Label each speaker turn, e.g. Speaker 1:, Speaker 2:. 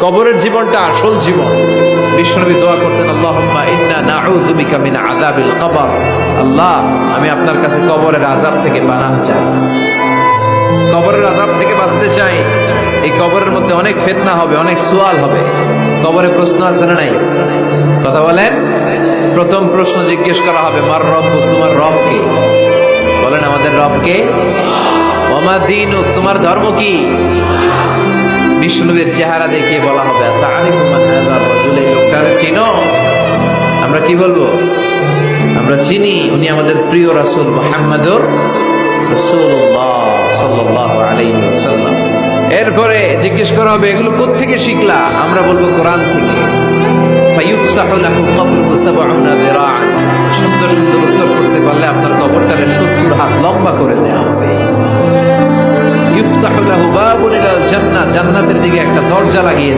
Speaker 1: কবরের জীবনটা আসল জীবন। বিশ্বনবী দোয়া করতেন, আল্লাহুম্মা ইন্না নাউযু বিকা মিন আযাবিল কবর। আল্লাহ, আমি আপনার কাছে কবরের আযাব থেকে পানাহ চাই, কবরের আযাব থেকে বাঁচতে চাই। এই কবরের মধ্যে অনেক ফিতনা হবে, অনেক সুয়াল হবে। কবরে প্রশ্ন আছে না নাই? কথা বলেন। প্রথম প্রশ্ন জিজ্ঞেস করা হবে, মার রব্বুক, তোমার রব কে? বলেন, আমাদের রব কে? ওয়া মা দীনুক, তোমার ধর্ম কি? বিষ্ণুবীর চেহারা দেখিয়ে বলা হবে, তাআরিফু মান হাযার রাজুল, এই লোকটারে চিনো? আমরা কি বলবো? আমরা চিনি, উনি আমাদের প্রিয় রাসূল মুহাম্মদুর রাসূলুল্লাহ সাল্লাল্লাহু আলাইহি ওয়াসাল্লাম। এরপরে জিজ্ঞেস করা হবে, এগুলো কোত্থেকে শিখলা? আমরা বলবো, কোরআন থেকে। ফায়ুফসাহু লাহু কবরুহু ৭০ যিরাআন। সুন্দর সুন্দর উত্তর করতে পারলে আপনার কবরটারে ৭০ হাত লম্বা করে দেওয়া হবে। ইফতাহু লাহু বাবুন ইলাল জান্নাহ, জান্নাতের দিকে একটা দরজা লাগিয়ে